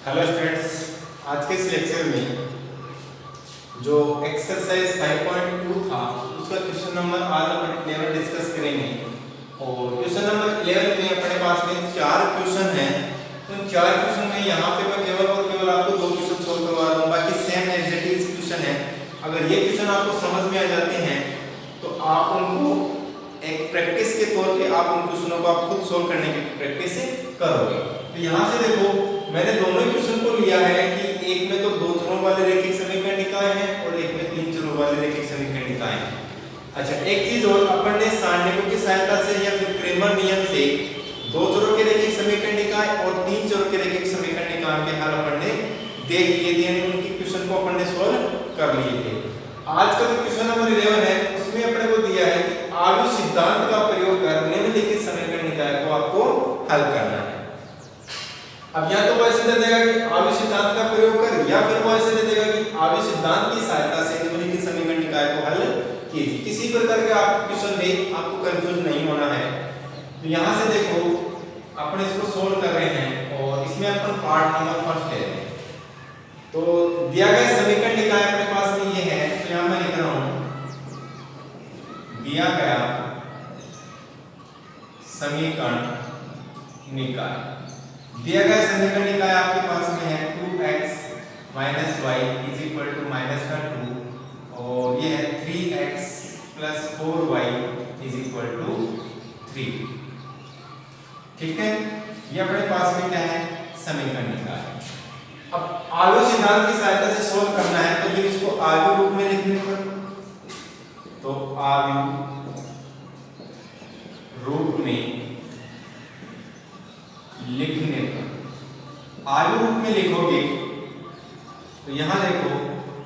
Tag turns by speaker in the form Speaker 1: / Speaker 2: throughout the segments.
Speaker 1: Hello students, आज के इस लेक्चर में जो एक्सरसाइज 5.2 था उसका क्वेश्चन नंबर आज अपन 11 डिस्कस करेंगे। और क्वेश्चन नंबर 11 में अपने पास में 4 क्वेश्चन हैं। उन 4 क्वेश्चन में यहाँ पे मैं केवल और केवल आपको 2 क्वेश्चन सोल्व करवा रहा हूँ, बाकी same as it is question है। अगर ये क्वेश्चन आपको समझ में आ जाते हैं तो आप उनको एक प्रैक्टिस के तौर पे आप उन क्वेश्चनों को आप खुद सोल्व करने की प्रैक्टिस करोगे। तो यहाँ से देखो, मैंने दोनों ही क्वेश्चन को लिया है कि एक में तो 2 चरों वाले रैखिक समीकरण निकाले हैं और एक में 3 चरों वाले रैखिक समीकरण निकाले हैं। अच्छा, एक चीज और, अपन ने सारणिकों की सहायता से या फिर क्रेमर नियम से 2 चरों के रैखिक समीकरण निकाले और 3 चरों के रैखिक समीकरण निकाल के हल अपन ने देख लिए थे, यानी उनके क्वेश्चन को अपन ने सोल्व कर लिए थे। आज का जो क्वेश्चन नंबर 11 है उसमें अपने को दिया है कि आव्यूह सिद्धांत का प्रयोग कर निम्नलिखित समीकरण निकाय को आपको हल करना है। अब या तो वो ऐसे दे देगा कि आव्यूह सिद्धांत का प्रयोग कर, या फिर वो ऐसे दे देगा कि आव्यूह सिद्धांत की सहायता से निम्नलिखित समीकरण निकाय को हल कीजिए। किसी प्रकार के आप क्वेश्चन में आपको कंफ्यूज नहीं होना है। तो यहाँ से देखो, अपन इसको सोल्व कर रहे हैं और इसमें अपन पार्ट नंबर फर्स्ट ले रहे हैं। तो दिया गया समीकरण निकाय अपने पास में ये है, तो यहाँ मैं लिख रहा हूँ दिया गया समीकरण निकाय। दिया गया समीकरण निकाय आपके पास में है 2x - y = -2 और ये है 3x + 4y = 3। ठीक है, ये अपने पास में क्या है, समीकरण निकाय। अब आव्यूह सिद्धांत की सहायता से सोल्व करना है तो फिर इसको आव्यूह रूप में लिखने पर, तो आव्यूह रूप में लिखने पर, आव्यूह रूप में लिखोगे तो यहां देखो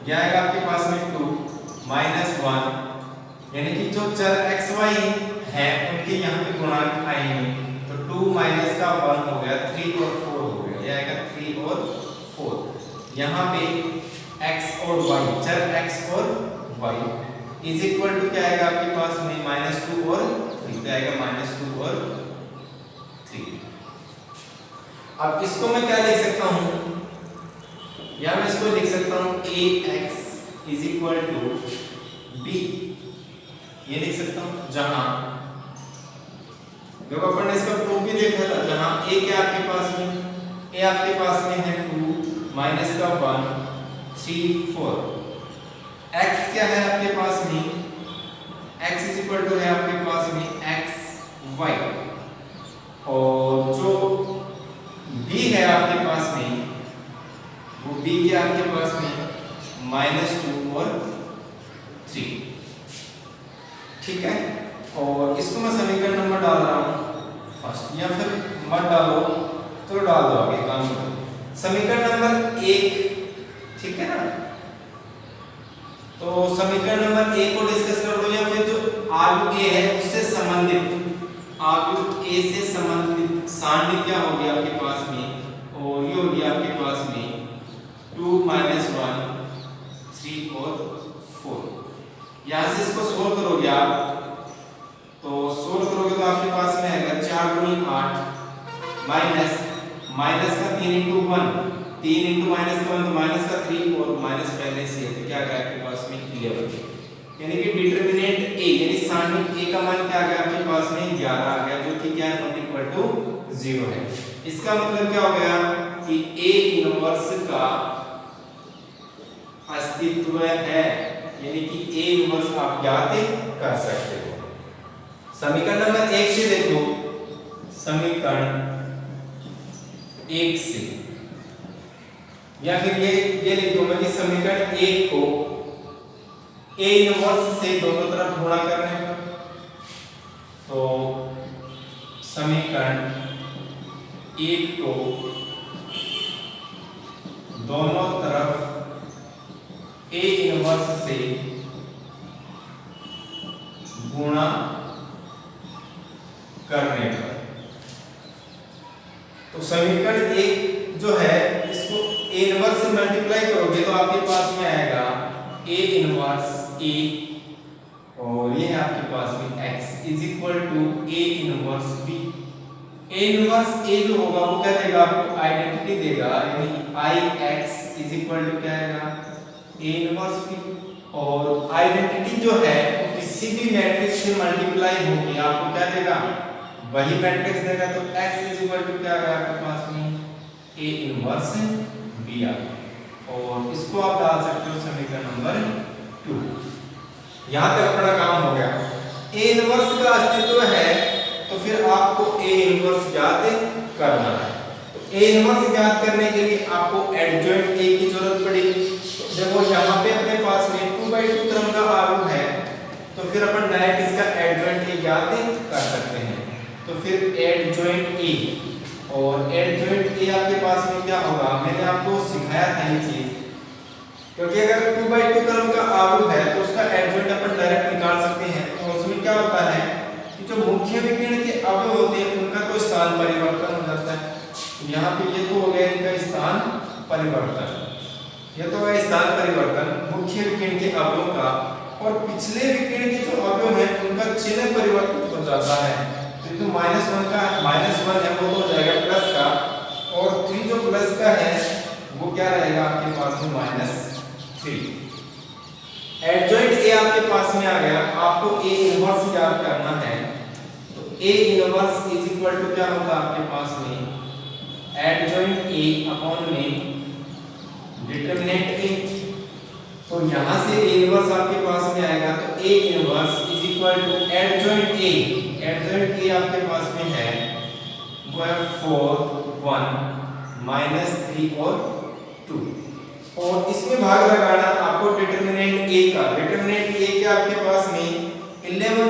Speaker 1: क्या आएगा आपके पास में 2 - 1, यानी कि जो चर x y है उनके यहां पे गुणांक आएंगे। तो 2 - 1 हो गया, 3 और 4 हो गया, ये आएगा 3 और 4। यहाँ पे x और y, चर x और y = क्या आएगा आपके पास में -2 और 3, आएगा -2 और 3। अब इसको मैं क्या लिख सकता हूँ, या मैं इसको लिख सकता हूँ ax = b, ये लिख सकता हूँ। जहां जब अपन ने इसका प्रूफ भी देखा था, जहां a क्या आपके पास में, a आपके पास में है 2 - 1 3 4। x क्या है आपके पास में, x = है आपके पास में x y, और जो b है आपके पास में, वो b क्या आपके पास में -2 और 3। ठीक है, और इसको मैं समीकरण नंबर डाल रहा हूँ फर्स्ट, या फिर मत डालो तो डाल दो, आगे काम करो। समीकरण नंबर 1, ठीक है ना, तो समीकरण नंबर 1 को डिस्कस कर दो, या फिर जो आव्यूह a है उससे संबंधित, आव्यूह a से संबंधित सारणी क्या होगी आपके पास में, और ये होगी आपके पास में 2 - 1 3 और 4। यहाँ से इसको सोल्व करोगे आप, तो सोल्व करोगे तो आपके पास में आएगा 4 × 8 माइनस का 3 × 1, 3 × -1 तो -3 और माइनस पहले से है, तो क्या आएगा आपके पास में 11, यानी कि डिटरमिनेंट a, यानी सारणी a का मान क्या आ गया आपके पास में 11 आ गया, जो कि क्या है = 0 है। इसका मतलब क्या हो गया कि a इनवर्स का अस्तित्व है, यानी कि a इनवर्स आप ज्ञात कर सकते हो। समीकरण नंबर 1 से देखो, समीकरण 1 से, या फिर ये लिख दूंगा कि समीकरण 1 को a इनवर्स से दोनों तरफ गुणा करने पर, तो समीकरण 1 को दोनों तरफ a इनवर्स से गुणा करने पर, तो समीकरण 1 जो है इसको a इनवर्स से मल्टीप्लाई करोगे तो आपके पास में आएगा a इनवर्स a, और ये है आपके पास में x = a inverse b। A inverse A जो होगा वो क्या देगा आपको आइडेंटिटी देगा, यानी Ix इज इक्वल टू क्या आएगा ए इनवर्स बी, और आइडेंटिटी जो है वो किसी भी मैट्रिक्स से मल्टीप्लाई होके आपको क्या देगा वही मैट्रिक्स देगा। तो x इज इक्वल टू क्या आ गया आपके पास में ए इनवर्स बी आ गया, और इसको आप डाल सकते हो समीकरण नंबर 2। यहां तक अपना काम हो गया। ए इनवर्स का अस्तित्व है तो फिर आपको ए इनवर्स ज्ञात करना है। तो ए इनवर्स ज्ञात करने के लिए आपको एडजॉइंट ए की जरूरत पड़ेगी। तो देखो यहाँ पे अपने पास में 2/2 क्रम का आव्यूह है, तो फिर अपन डायरेक्ट इसका एडजॉइंट ए ज्ञात कर सकते हैं। तो फिर एडजॉइंट ए, और एडजॉइंट ए आपके पास में क्या होगा, मैंने आपको सिखाया था ये चीज, क्योंकि अगर 2/2 क्रम का आव्यूह है तो उसका एडजॉइंट अपन डायरेक्ट निकाल सकते हैं। तो उसमें क्या होता है कि जो मुख्य विकर्ण के अवयव होते हैं उनका तो स्थान परिवर्तन हो जाता है। यहाँ पे ये तो हो गया इनका स्थान परिवर्तन, ये तो है स्थान परिवर्तन मुख्य विकर्ण के अवयव का, और पिछले विकर्ण के जो अवयव हैं उनका चिन्ह परिवर्तित हो जाता है। तो जो -1 का -1 है वो तो हो जाएगा प्लस का, और 3 जो प्लस का है वो क्या रहेगा आपके पास में -3। एडजॉइंट ए आपके पास में आ गया, आपको ए इनवर्स ज्ञात करना है। तो A inverse is equal to क्या होगा आपके पास में एडजॉइंट ए अपॉन में डिटरमिनेंट ए। तो यहां से ए इनवर्स आपके पास में आएगा, तो A inverse is equal to adjoint A, adjoint A आपके पास में है वो है 4 1 -3 और 2, और इसमें भाग लगाना आपको डिटरमिनेंट ए का। डिटरमिनेंट ए के आपके पास में 11,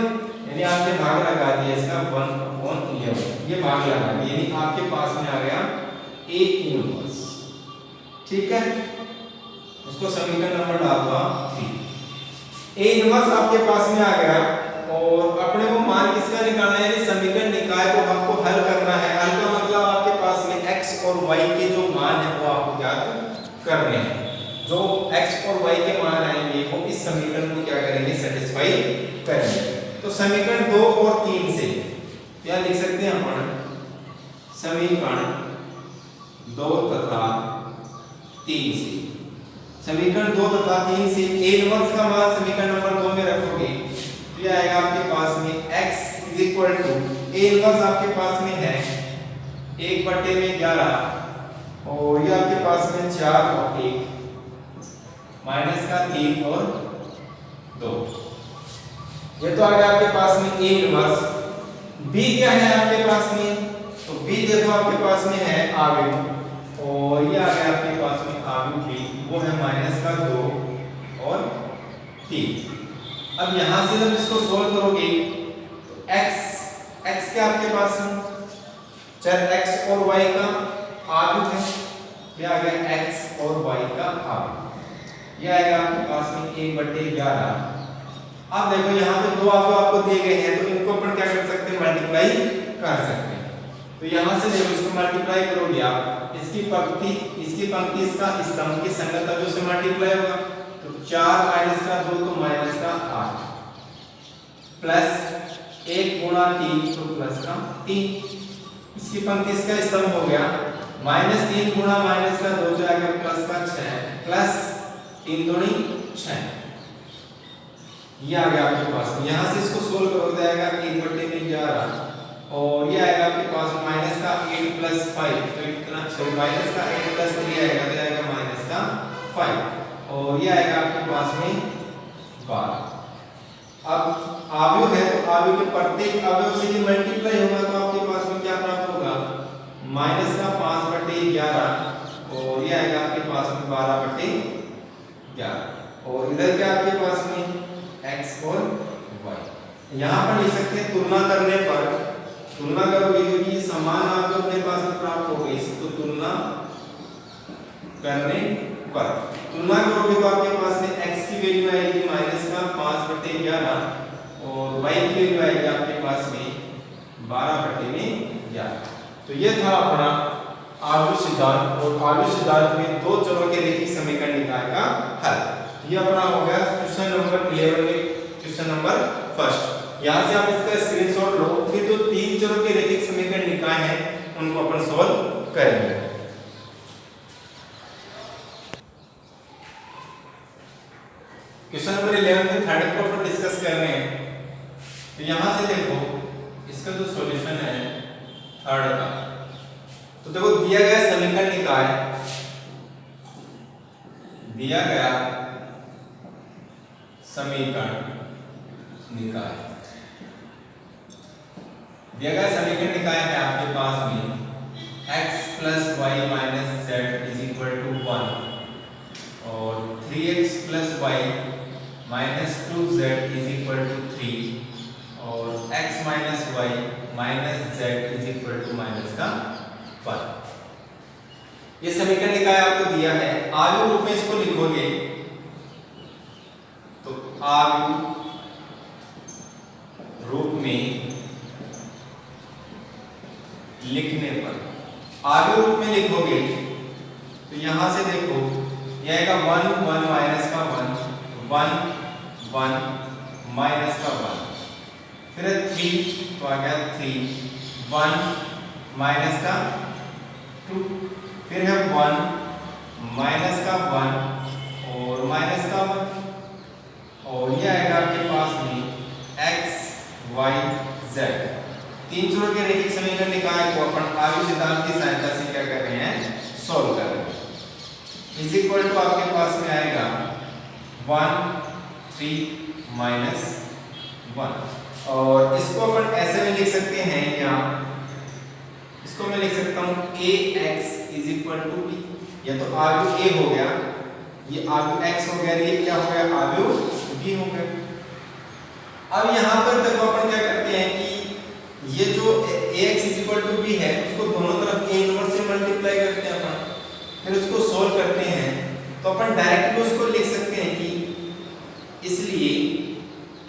Speaker 1: यानी आपने भाग लगा दिया इसका 1/11, ये भाग लगा दिया, यानी आपके पास में आ गया ए इनवर्स। ठीक है, इसको समीकरण नंबर डाल दो 3। ए इनवर्स आपके पास में आ गया, और अपने को मान किसका निकालना है, यानी समीकरण निकाय को हमको हल करना है। हल का मतलब आपके पास में x और y के जो मान है वो आपको ज्ञात करने हैं। जो x और y के मान आएंगे वो इस समीकरण को क्या करेंगे, सेटिस्फाई करेंगे। तो समीकरण 2 और 3 से क्या लिख सकते हैं अपन, समीकरण 2 तथा 3 से, समीकरण 2 तथा 3 से ए इनवर्स का मान समीकरण नंबर 2 में रखोगे तो ये आएगा आपके पास में x is equal to A inverse आपके पास में है 1/11, और ये आपके पास में 4 और 1 माइनस का 3 और 2, ये तो आ गया आपके पास में ए इनवर्स। b क्या है आपके पास में, तो b देखो आपके पास में है आव्यूह, और ये आ गया आपके पास में आव्यूह b, वो है -2 और 3। अब यहां से जब इसको सोल्व करोगे तो x क्या आपके पास में चर x और y का आव्यूह है, ये आ गया x और y का आव्यूह, ये आएगा आपके पास में 1/11। अब देखो यहाँ पे दो आव्यूह आपको दिए गए हैं, तो इनको अपन क्या कर सकते हैं, मल्टीप्लाई कर सकते हैं। तो यहाँ से देखो इसको मल्टीप्लाई करोगे आप, इसकी पंक्ति इसका स्तंभ की संगत अवयव से मल्टीप्लाई होगा, तो 4 - 2 तो -8 प्लस 1 गुणा 3 तो +3, इसकी पंक्ति इसका स्तंभ हो गया, -3 गुणा -2 जाएगा +6 प्लस 3 दूनी 6, ये आ गया आपके पास में। यहाँ से इसको सोल्व करोगे जाएगा 1/11, और ये आएगा आपके पास माइनस का 8 + 5, तो इतना माइनस का 8 + 3 आएगा, तो आएगा -5, और ये आएगा आपके पास में 12। अब आव्यूह है तो आव्यूह के प्रत्येक अवयव से ये मल्टीप्लाई होगा, तो आपके पास में क्या प्राप्त होगा, -5/11, और ये आएगा आपके पास में 12/11, और इधर क्या आपके पास में x और y। यहाँ पर लिख सकते हैं तुलना करने पर, तुलना करोगे क्योंकि समान आव्यूह अपने पास में प्राप्त हो गई, तो तुलना करने पर तुलना करोगे तो आपके पास में x की वैल्यू आएगी -5/11, और y की वैल्यू आएगी आपके पास में 12/11। तो ये था अपना आव्यूह सिद्धांत, और आव्यूह सिद्धांत में दो चरों के रैखिक समीकरण निकाय का हल। ये अपना हो गया क्वेश्चन नंबर 11 में क्वेश्चन नंबर 1। यहाँ से आप इसका स्क्रीनशॉट लो, फिर जो 3 चरों के रैखिक समीकरण निकाय हैं थर्ड को अपन डिस्कस कर रहे हैं। तो यहां से देखो इसका जो सॉल्यूशन है थर्ड का, तो देखो दिया गया समीकरण निकाय, दिया गया समीकरण निकाय, दिया गया समीकरण निकाय है आपके पास में x plus Y minus Z is equal to 1 और 3x plus Y minus 2z is equal to 3 और x minus Y minus Z is equal to minus का 1। ये समीकरण निकाय आपको दिया है। आव्यूह रूप में इसको लिखोगे तो आव्यूह रूप में लिखने पर, आव्यूह रूप में लिखोगे तो यहां से देखो यह आएगा 1 1 माइनस का 1 1 1 माइनस का 1, फिर 3 तो आ गया 3 1 माइनस का 2, फिर है 1 माइनस का 1 और माइनस का 1 और ये आएगा आपके पास में x y z। तीन छोर के रैखिक समीकरण निकाय को अपन आव्यूह सिद्धांत की सहायता से क्या कर रहे हैं, सॉल्व कर रहे हैं। इज इक्वल टू आपके पास में आएगा 1 3 माइनस 1 और इसको अपन ऐसे में लिख सकते हैं, या इसको मैं लिख सकता हूं ax is equal to b। या तो आव्यूह a हो गया, ये आव्यूह x हो गया, ये क्या हो गया, आव्यूह b हो गया। अब यहां पर देखो अपन क्या करते हैं कि ये जो ax is equal to b है उसको दोनों तरफ a इनवर्स से मल्टीप्लाई करते हैं अपन, फिर उसको सोल्व करते हैं। तो अपन डायरेक्टली उसको लिख सकते हैं कि इसलिए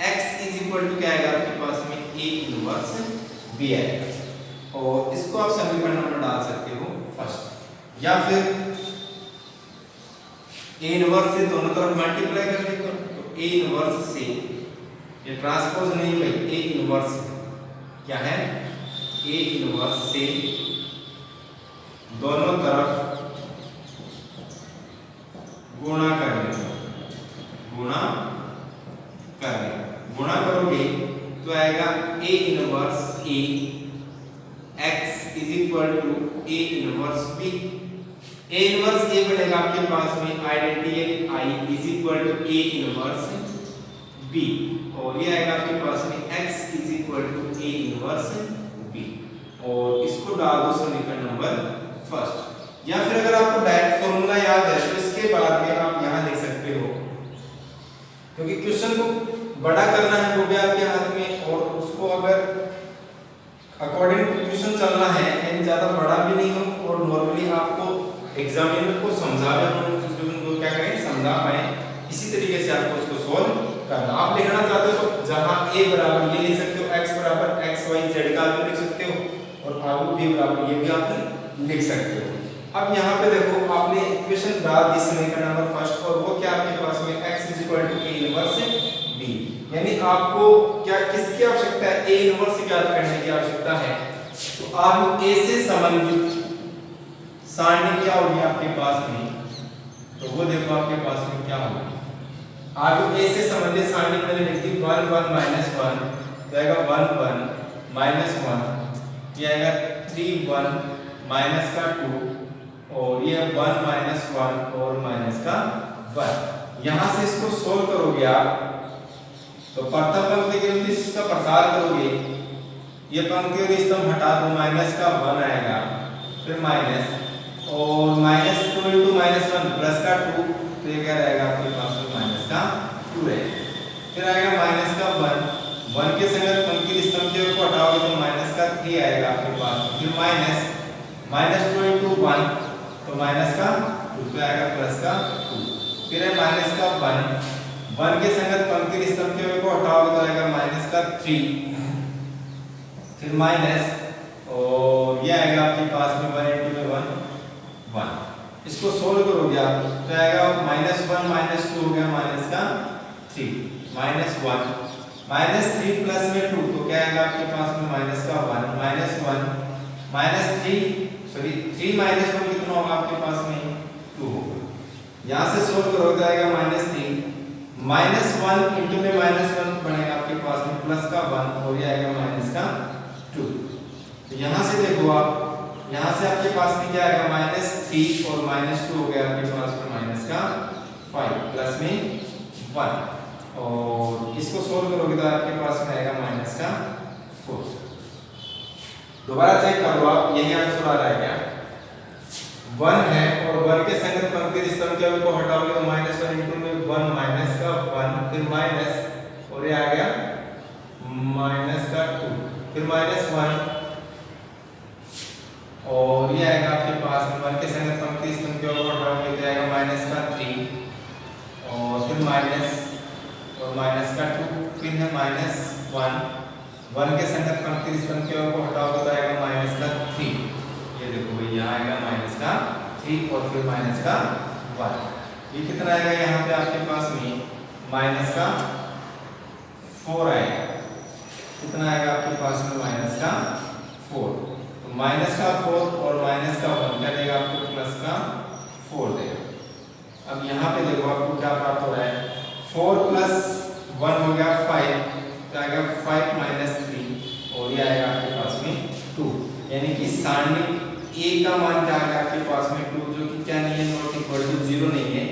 Speaker 1: x इज इक्वल टू क्या आएगा आपके पास में a इनवर्स b आएगा और इसको आप समीकरण नंबर डाल सकते हो फर्स्ट, या फिर a इनवर्स से दोनों तरफ मल्टीप्लाई कर देते हो तो a इनवर्स से, ये ट्रांसपोज नहीं भाई, a इनवर्स क्या है, a इनवर्स से दोनों तरफ गुणा करने, गुणा करने, गुणा करोगे तो आएगा a inverse a x is equal to a inverse b। a inverse a बनेगा आपके पास में identity I is equal to a inverse b और ये आएगा आपके पास में x is equal to a inverse b और इसको डाल दो समीकरण नंबर फर्स्ट। या फिर अगर आपको डायरेक्ट फॉर्मूला याद है तो इसके बाद में आप यहां लिख सकते हो, क्योंकि क्वेश्चन को बड़ा करना है वो भी आपके हाथ में, और उसको अगर अकॉर्डिंग टू क्वेश्चन चलना है, यानी ज्यादा बड़ा भी नहीं हो और नॉर्मली आपको एग्जामिनर को समझा भी को क्या करें, समझा पाए, इसी तरीके से आपको उसको सॉल्व करना। आप लिखना चाहते हो तो जहां a बराबर ये लिख सकते हो, x बराबर x y z का भी लिख सकते हो और आव्यूह b बराबर ये भी आप लिख सकते हो। अब यहाँ पे देखो आपने इक्वेशन डाल दी समीकरण नंबर फर्स्ट और वो क्या आपके पास में x is equal to a inverse b, यानी आपको क्या किसकी आवश्यकता है, a इनवर्स ज्ञात करने की आवश्यकता है। तो आप a से संबंधित सारणी क्या होगी आपके पास में, तो वो देखो आपके पास में क्या होगी, आप a से संबंधित सारणी मैंने लिख दी 1 1 माइनस 1 तो आएगा 1 1 माइनस 1, ये आएगा 3 1 माइनस का 2 और ये 1 माइनस 1 और माइनस का 1। यहां से इसको सोल्व करोगे आप तो प्रथम पंक्ति के रूप में इसका प्रसार करोगे, ये पंक्ति और स्तंभ हटा दो, माइनस का 1 आएगा, फिर माइनस और माइनस 2 into -1 प्लस का 2 तो ये क्या रहेगा आपके पास में माइनस का 2 रहेगा, फिर आएगा माइनस का 1 के संगत पंक्ति स्तंभ के को हटाओगे तो माइनस का 3 आएगा आपके पास, फिर माइनस 2 into 1 तो माइनस का 2 तो आएगा प्लस का 2, फिर है माइनस का 1 के संगत पंक्ति स्तंभ के को हटाओगे तो आएगा माइनस का 3, फिर माइनस और ये आएगा आपके पास में 1 into 1 1। इसको सोल्व करोगे आप तो आएगा -1 -2 हो गया माइनस का 3 -1 -3 प्लस में 2 तो क्या आएगा आपके पास में माइनस का 1 -3 सॉरी 3 -1 कितना होगा आपके पास में 2 होगा। यहां से सोल्व करोगे तो आएगा -3 -1 इंटू में -1 बनेगा आपके पास में प्लस का 1 और ये आएगा माइनस का 2। तो यहाँ से देखो आप, यहाँ से आपके पास में क्या आएगा -3 और -2 हो गया आपके पास में माइनस का 5 प्लस में 1 और इसको सोल्व करोगे तो आपके पास में आएगा माइनस का 4। दोबारा चेक कर लो आप, यही आंसर आ रहा है क्या? 1 है और 1 के संगत पंक्ति स्तंभ के को हटाओगे तो -1 इंटू में 1 माइनस का 1 फिर माइनस और ये आ गया माइनस का 2 फिर -1 और ये आएगा आपके पास में 1 के संगत पंक्ति स्तंभ के को हटाओगे तो आएगा माइनस का 3 और फिर माइनस और माइनस का 2 फिर है -1 1 के संगत पंक्ति स्तंभ के को हटाओगे तो आएगा माइनस का 3। ये देखो भाई यहाँ आएगा माइनस का 3 और फिर माइनस का 1। ये कितना आएगा यहाँ पे आपके पास में माइनस का 4 आएगा। कितना आएगा आपके पास में माइनस का 4। तो माइनस का 4 और माइनस का 1 क्या देगा आपको प्लस का 4 देगा। अब यहाँ पे देखो आपको क्या प्राप्त हो रहा है 4 प्लस 1 हो गया 5 तो आएगा 5 माइनस 3 और ये आएगा आपके पास में 2। यानी कि सारणिक a का मान क्या आएगा आपके पास में 2 जो कि क्या नहीं है नॉट इक्वल टू 0 नहीं है।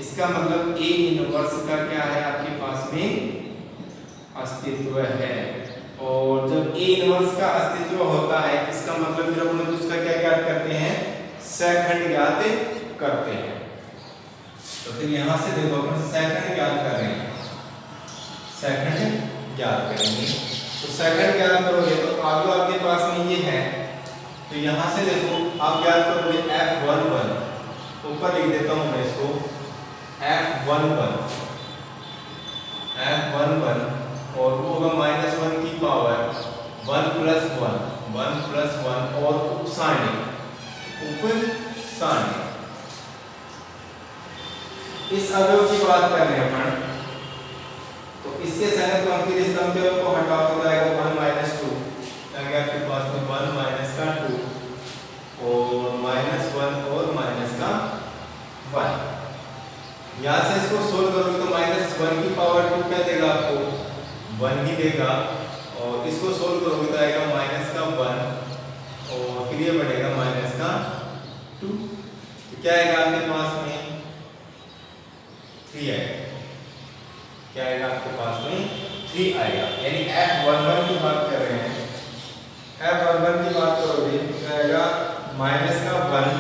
Speaker 1: इसका मतलब a इनवर्स का क्या है आपके पास में अस्तित्व है और जब a इनवर्स का अस्तित्व होता है इसका मतलब फिर अपन उसका क्या ज्ञात करते हैं सेकंड ज्ञात करते हैं। तो फिर यहां से देखो अपन सेकंड ज्ञात कर रहे हैं, सेकंड ज्ञात करेंगे। तो सेकंड ज्ञात करोगे तो आगे आपके पास में ये है तो यहाँ से देखो आप ज्ञात करोगे F11 ऊपर लिख देता हूँ मैं इसको F11 और वो होगा -1 की पावर 1 प्लस 1 और उपसारणी इस अवयव की बात कर रहे हैं अपन। तो इसके संगत पंक्ति स्तंभ को हटाओ तो आएगा 1 - 2 आगे आपके पास में 1 माइनस का 2 और -1 और माइनस का 1। यहाँ से इसको सोल्व करोगे तो -1 की पावर 2 क्या देगा आपको 1 ही देगा और इसको सोल्व करोगे तो आएगा माइनस का 1 और फिर ये बढ़ेगा माइनस का 2। तो क्या आएगा आपके पास में 3 आएगा। क्या आएगा आपके पास में 3 आएगा। यानी F11 की बात कर रहे हैं, F11 की बात करोगे तो आएगा माइनस का 1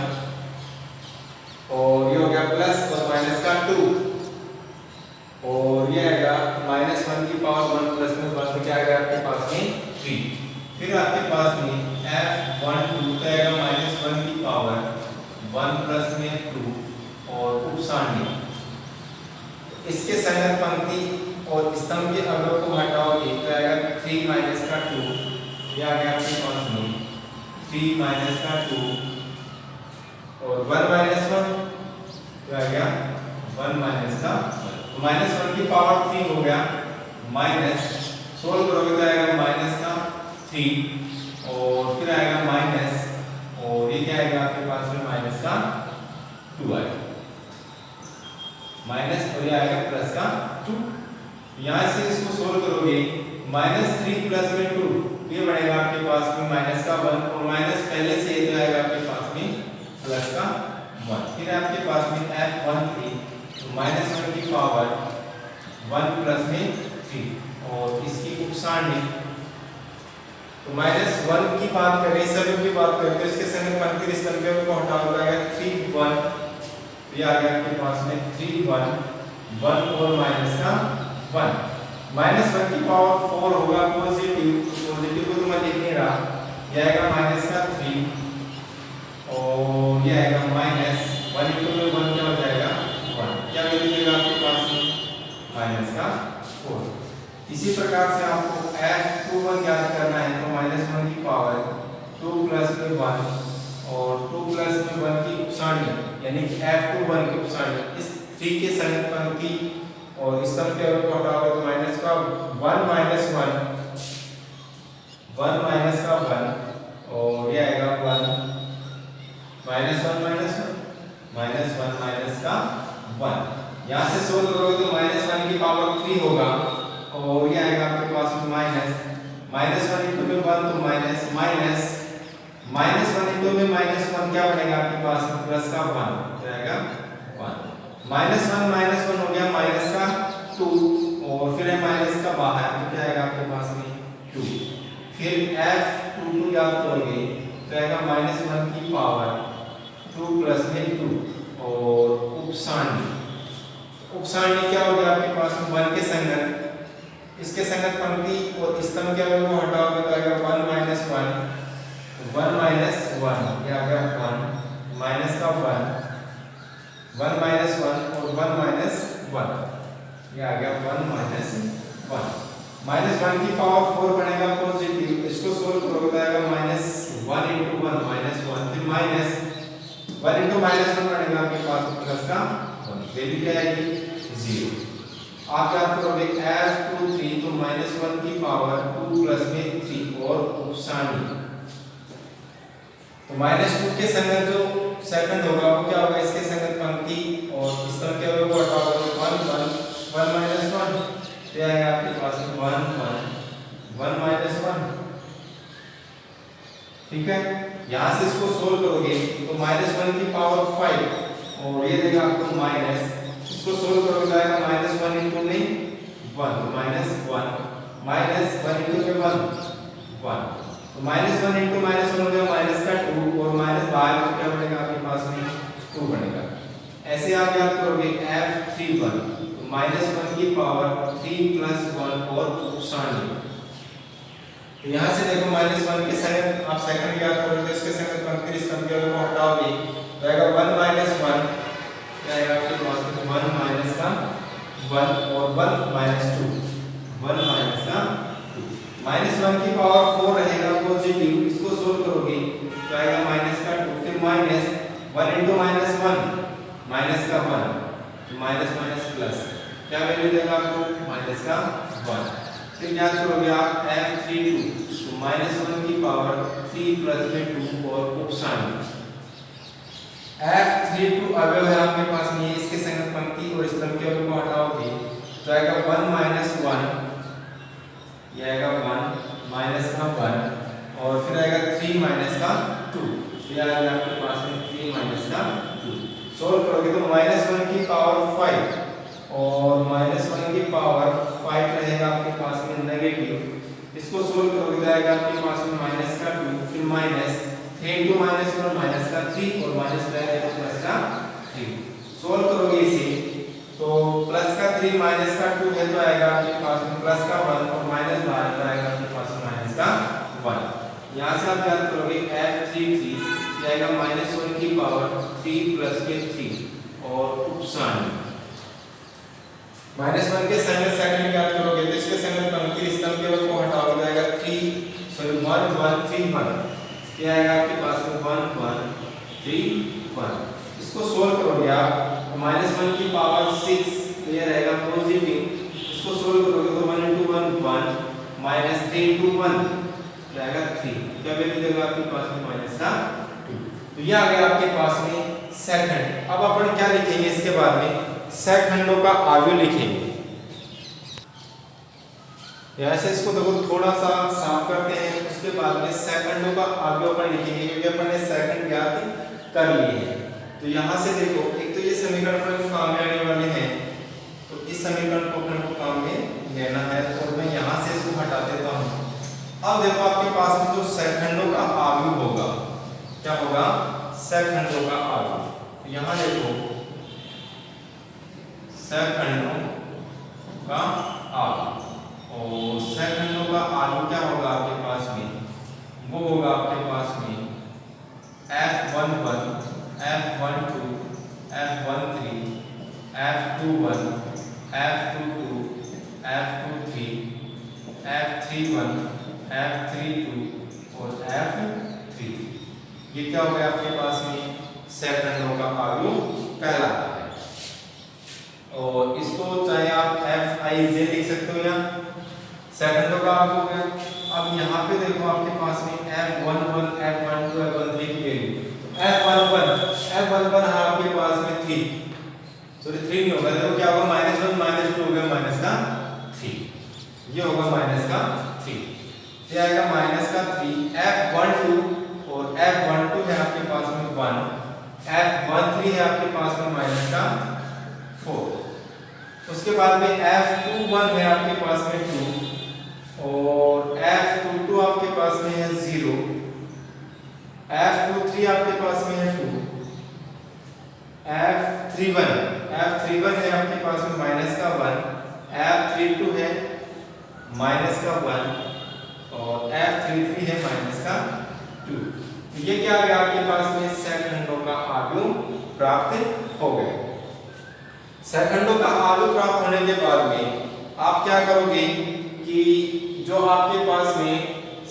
Speaker 1: और ये हो गया प्लस और माइनस का 2 और ये आएगा -1 की पावर 1 प्लस में 1 तो क्या आएगा आपके पास में 3। फिर आपके पास में F12 तो आएगा -1 की पावर 1 प्लस में 2 और उपसारणी इसके संगत पंक्ति और स्तंभ के अवयव को हटाओगे तो आएगा 3 माइनस का 2 ये आ गया आपके पास में 3 माइनस का 2 और 1 माइनस 1 तो आ गया 1 माइनस का 1 तो -1 की पावर 3 हो गया माइनस सोल्व करोगे तो आएगा माइनस का 3 और फिर आएगा माइनस और ये क्या आएगा आपके पास में माइनस का 2 आएगा माइनस और ये आएगा प्लस का 2। यहाँ से इसको सोल्व करोगे -3 प्लस में 2 ये बढ़ेगा आपके पास में माइनस का 1 और माइनस पहले से ये आएगा आपके पास में प्लस का 1। फिर आपके पास में F13 तो -1 की पावर 1 प्लस में 3 और इसकी उपसारणी तो -1 की बात करें सभी की बात करें तो इसके संग पंक्ति स्तंभ को हटाओ जाएगा 3 1 ये आ गया आपके पास में 3 1 और माइनस का 1 -1 की पावर 4 होगा पॉजिटिव को तो मैं लिख नहीं रहा ये आएगा माइनस का 3 और ये आएगा माइनस 1 इंटू में 1 क्या हो जाएगा 1 क्या वैल्यू देगा आपके पास में माइनस का 4। इसी प्रकार से आपको F21 ज्ञात करना है तो -1 की पावर 2 प्लस में 1 और 2 प्लस में 1 की उपसारणी यानी कि F21 की उपसारणी इस 3 के संगत पंक्ति और स्तंभ के अवयव को हटाओगे तो माइनस का 1 माइनस का 1 और ये आएगा 1 -1 -1 -1 माइनस का 1 यहाँ से सोल्व करोगे तो -1 की पावर 3 होगा और ये आएगा आपके पास में -1 इंटू में 1 तो माइनस -1 इंटू में -1 क्या बनेगा आपके पास में प्लस का 1 क्या आएगा 1 -1 हो गया माइनस का 2 और फिर है माइनस का बाहर तो क्या आएगा आपके पास में 2 फिर f याद करोगे तो आएगा -1 की पावर 2 प्लस में 2 और उपसारणी क्या हो गया आपके पास में 1 के संगत इसके संगत पंक्ति और स्तंभ क्या होगा वो हटाओगे तो आएगा 1 माइनस 1 ये आ गया 1 माइनस का 1 माइनस 1 और 1 माइनस 1 ये आ गया 1 माइनस 1 की पावर 4 बनेगा पॉजिटिव इसको सोल्व करोगे तो आएगा -1 इंटू 1 -1 फिर -1 इंटू -1 बनेगा आपके पास प्लस का 1 वैल्यू क्या आएगी 0 आप क्या करोगे f23 तो -1 की पावर 2 प्लस में 3 और उपसारणी तो -2 के संगत जो सेकंड होगा वो क्या होगा इसके संगत पंक्ति और स्तंभ क्या होगा वो हटाओगे 1 माइनस 1 ये आएगा आपके पास में 1 माइनस 1 ठीक है। यहाँ से इसको सोल्व करोगे तो -1 की पावर 5 और ये देगा आपको माइनस इसको सोल्व करोगे तो आएगा -1 इंटू में 1 तो -1 इंटू में 1 तो -1 इंटू -1 हो गया माइनस का 2 और माइनस बाहर क्या बनेगा आपके पास में 2 बनेगा। ऐसे आप याद करोगे f31 तो -1 की पावर 3 प्लस 1 और उपसारणी तो यहाँ से देखो -1 के संगत आप सेकंड याद करोगे तो इसके संगत पंक्ति स्तंभ के को हटाओगे तो आएगा 1 माइनस 1 क्या आएगा आपके पास में 1 माइनस का 1 और 1 माइनस 2 1 माइनस का 2 -1 की पावर 4 रहेगा पॉजिटिव इसको सोल्व करोगे तो आएगा माइनस का 2 फिर -1 इंटू -1 माइनस का 1 तो माइनस प्लस क्या वैल्यू देगा आपको माइनस का 1 फिर याद करोगे आप f32 तो -1 की पावर 3 प्लस में 2 और उपसारणी f32 अवयव है आपके पास में इसके संगत पंक्ति और स्तंभ के अवयव को हटाओगे तो आएगा 1 माइनस 1 ये आएगा 1 माइनस का 1 और फिर आएगा 3 माइनस का 2 ये आएगा आपके पास में 3 माइनस का 2 सोल्व करोगे तो -1 की पावर 5 और -1 की पावर 5 रहेगा आपके पास में नेगेटिव इसको सोल्व करोगे तो आएगा आपके पास में माइनस का 2 फिर माइनस 3 इंटू -1 माइनस का 3 और माइनस रहेगा प्लस का 3 सोल्व करोगे इसे तो प्लस का 3 माइनस का 2 है तो आएगा आपके पास में प्लस का 1 और माइनस बाहर तो आएगा आपके पास में माइनस का 1 यहाँ से आप याद करोगे f33 जाएगा -1 की पावर 3 प्लस के 3 और उपसारणी -1 के संगत सेकंड याद करोगे तो इसके संगत पंक्ति स्तंभ के को हटाओगे जाएगा 1 1 3 1 क्या आएगा आपके पास में 1 1 3 1 इसको सोल्व करोगे आप -1 की पावर 6 ये रहेगा पॉजिटिव इसको सोल्व करोगे तो 1 इंटू 1 1 माइनस 3 इंटू 1 जाएगा 3 क्या वैल्यू देगा आपके पास में माइनस का 2 तो ये आ गया आपके पास में सेकंड। अब अपन क्या लिखेंगे इसके बाद में सेकंडों का अवयव लिखेंगे। ऐसे इसको देखो थोड़ा सा साफ करते हैं उसके बाद में सेकंडों का अवयव अपन लिखेंगे क्योंकि अपन ने सेकंड ज्ञात कर लिए हैं। तो यहाँ से देखो एक तो ये समीकरण अपन को काम में आने वाले हैं तो इस समीकरण को अपन को काम में लेना है और मैं यहाँ से इसको हटा देता हूँ। अब देखो आपके पास में जो सेकंडों का अवयव होगा क्या होगा सेकंडों का अवयव तो यहाँ देखो सेकंडों का अवयव और सेकंडों का अवयव क्या होगा आपके पास में वो होगा आपके पास में f11 f12 f13 f21 f22 f23 f31 f32 और f33 ये क्या हो गया आपके पास में सेकंडों का अवयव कहलाता है। और इसको चाहे आप Fij लिख सकते हो या सेकंडों का अवयव हो गया। अब यहाँ पे देखो आपके पास में F11 F12 F13 की वैल्यू F11 है आपके पास में 3 नहीं होगा देखो क्या होगा, -1 -2 हो गया -3, ये होगा -3, ये आएगा -3। F12 और F12 है आपके पास में 1, F13 है आपके पास में -4, उसके बाद में F21 है आपके पास में 2 और F22 आपके पास में है 0, F23 आपके पास में है 2, F31 है आपके पास में -1, F32 है -1 और F33 है -2। तो ये क्या आ गया आपके पास में, सेकंडों का आव्यूह प्राप्त हो गए। सेकंडों का आव्यूह प्राप्त होने के बाद में आप क्या करोगे कि जो आपके पास में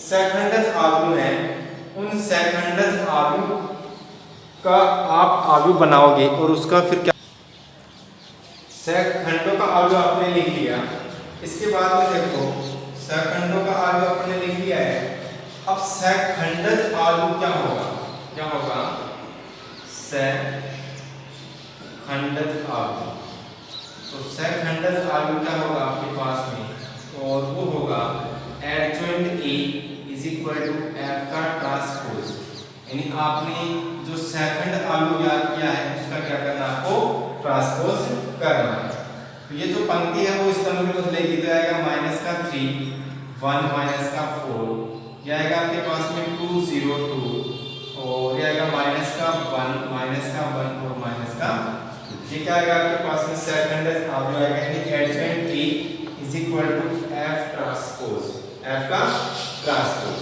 Speaker 1: सेकंडज आव्यूह है, उन सेकंडज आव्यूह का आप आव्यूह बनाओगे और उसका फिर क्या, सेकंडों का आव्यूह आपने लिख लिया। इसके बाद में देखो सेकंडों का आव्यूह आपने लिख लिया है। अब सेकंडज आव्यूह क्या होगा, क्या होगा, सेकंडज आव्यूह। तो सेकंडज आव्यूह क्या होगा आपके पास में, और वो होगा adjoint A is equal to F का ट्रांसपोज, यानी आपने जो सेकंड आव्यूह याद किया है उसका क्या करना है, आपको ट्रांसपोज करना है। तो ये जो पंक्ति है वो इस तरह में बदलेगी, तो आएगा -3 1 -4, ये आएगा आपके पास में 2 0 2 और ये आएगा -1 -1 और -2। ये क्या आएगा आपके पास में, सेकंडज आव्यूह आएगा, यानी adjoint A is equal to F transpose, F का ट्रांसपोज।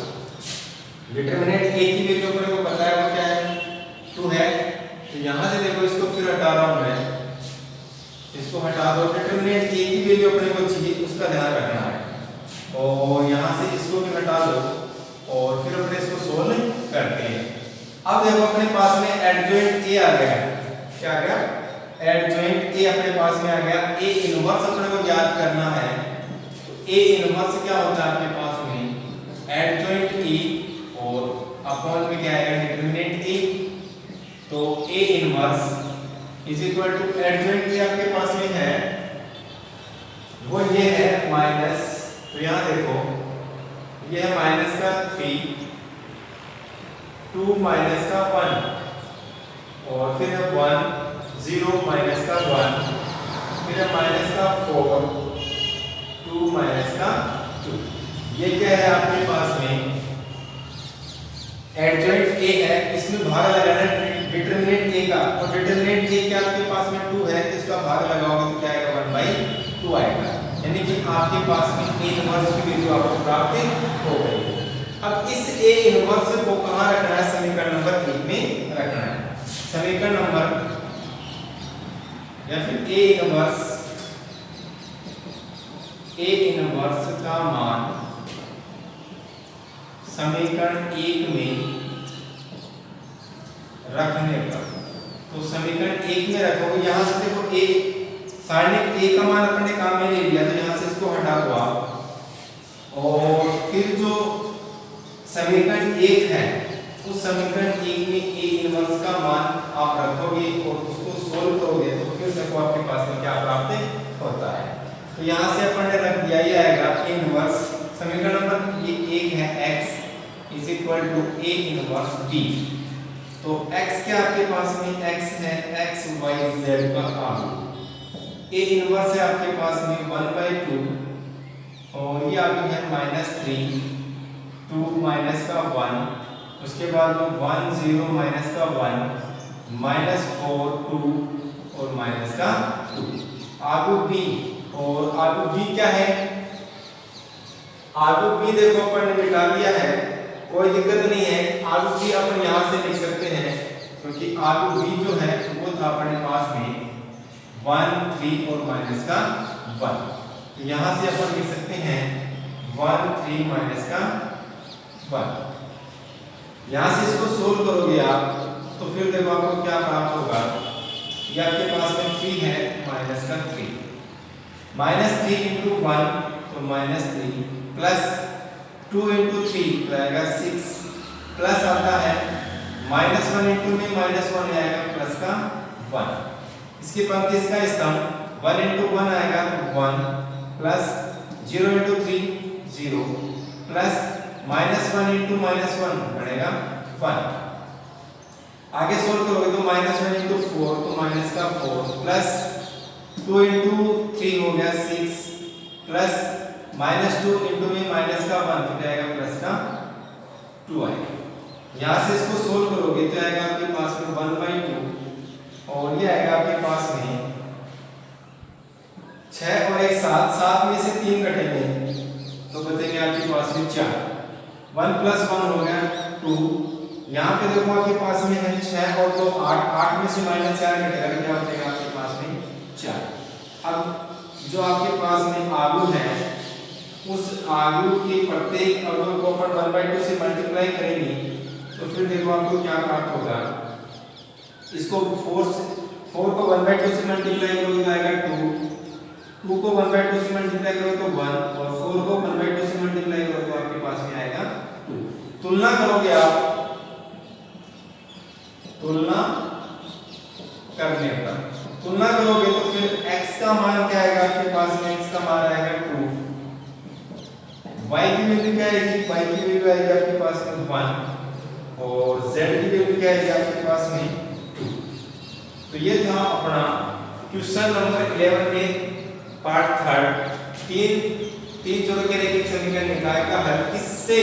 Speaker 1: डिटरमिनेंट ए की वैल्यू अपने को पता है वो क्या है, 2 है। तो यहां से देखो इसको फिर हटा रहा हूं मैं, इसको हटा दो। डिटरमिनेंट ए की वैल्यू अपने को चाहिए, उसका ध्यान रखना है। और यहां से इसको भी हटा दो और फिर अपने इसको सोल्व करते हैं। अब देखो अपने पास में एडजॉइंट ए आ गया, क्या आ गया, एडजॉइंट ए अपने पास में आ गया। ए इनवर्स अपने को याद करना है, तो ए इनवर्स क्या होता है आपके पास में, एडजॉइंट ए और अपॉन में क्या आएगा, डिटरमिनेंट ए। तो A inverse is equal to adjoint A आपके पास में है वो ये है माइनस, तो यहां देखो ये है -3 2 -1 और फिर है 1 0 -1 फिर है -4 2 -2। ये क्या है आपके पास में, एडजॉइंट ए है, इसमें भाग लगाना है डिटरमिनेंट ए का। और डिटरमिनेंट ए क्या आपके पास में 2 है, इसका भाग लगाओगे तो क्या आएगा, 1/2 आएगा, यानी कि आपके पास में ए इनवर्स की वैल्यू आपको प्राप्त हो गई। अब इस ए इनवर्स को कहां रखना है, समीकरण नंबर 1 में रखना है। समीकरण नंबर या फिर ए इनवर्स का मान समीकरण 1 में रखने पर, तो समीकरण 1 में रखोगे, यहां से देखो ए सारणिक ए का मान अपने काम में ले लिया, तो यहां से इसको हटा दो आप। और फिर जो समीकरण 1 है उस समीकरण 1 में ए इनवर्स का मान आप रखोगे और उसको सोल्व करोगे, तो फिर देखो आपके पास में क्या प्राप्त होता है। तो यहां से अपन ने रख दिया, ये आएगा ए इनवर्स, समीकरण नंबर ये 1 है, x is equal to A inverse b। तो x क्या आपके पास में, x है x y z का आव्यूह। ए इनवर्स है आपके पास में 1/2 और ये आव्यूह है -3 2 -1, उसके बाद में 1 0 -1 -4 2 और -2। आव्यूह b, और आव्यूह b क्या है, आव्यूह b देखो अपन ने मिटा दिया है, कोई दिक्कत नहीं है। आव्यूह b अपन यहां से लिख सकते हैं, क्योंकि आव्यूह b जो है वो था अपने पास में 1 3 और -1। तो यहां से अपन लिख सकते हैं 1 3 -1। यहां से इसको सोल्व करोगे आप, तो फिर देखो आपको क्या प्राप्त होगा, ये आपके पास में 3 है -3 -3 into 1 तो -3 प्लस 2 into 3 तो आएगा 6 प्लस आता है -1 into में -1 आएगा प्लस का 1। इसकी पंक्ति इसका स्तंभ 1 इंटू 1 आएगा तो 1 प्लस 0 इंटू 3 0 प्लस -1 इंटू -1 बनेगा 1। आगे सोल्व करोगे तो -1 इंटू 4 तो माइनस का 4 प्लस 2 इंटू 3 हो गया 6 प्लस -2 इंटू में माइनस का 1 तो क्या आएगा प्लस का 2 आएगा। यहाँ से इसको सोल्व करोगे तो आएगा आपके पास में 1/2 और ये आएगा आपके पास में 6 और 1 7 7 में से 3 कटेंगे तो बचेंगे आपके पास में 4। 1 प्लस 1 हो गया 2। यहाँ पे देखो आपके पास में है 6 और 2 8 8 में से -4 कटेगा तो क्या बचेगा आपके पास में 4। अब जो आपके पास में आलू है उस आलू के प्रत्येक अवयव को अपन 1/2 से मल्टीप्लाई करेंगे तो फिर देखो आपको क्या प्राप्त होगा। इसको 4 को 1/2 से मल्टीप्लाई करोगे तो आएगा 2 को 1/2 से मल्टीप्लाई करोगे तो 1 और 4 को 1/2 से मल्टीप्लाई करोगे तो आपके पास में आएगा 2। तुलना करोगे आप, तुलना करने पर तुलना करोगे तो फिर x का मान क्या आएगा आपके पास में, x का मान आएगा 2, y की वैल्यू क्या आएगी, y की वैल्यू आएगी आपके पास में 1 और z की वैल्यू क्या आएगी आपके पास में 2। तो ये था अपना क्वेश्चन नंबर 11 में पार्ट 3 तीन जोड़ों के रैखिक समीकरण निकाय का हल किससे,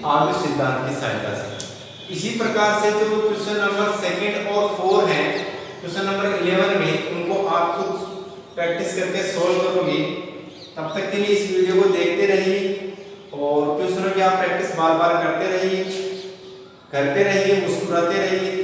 Speaker 1: आलू सिद्धांत की सहायता से। इसी प्रकार से जो क्वेश्चन नंबर 2 और 4 है क्वेश्चन नंबर 11 में उनको आप कुछ प्रैक्टिस करके सोल्व करोगे। तब तक के लिए इस वीडियो को देखते रहिए और क्वेश्चनों की आप प्रैक्टिस बार-बार करते रहिए, मुस्कुराते रहिए।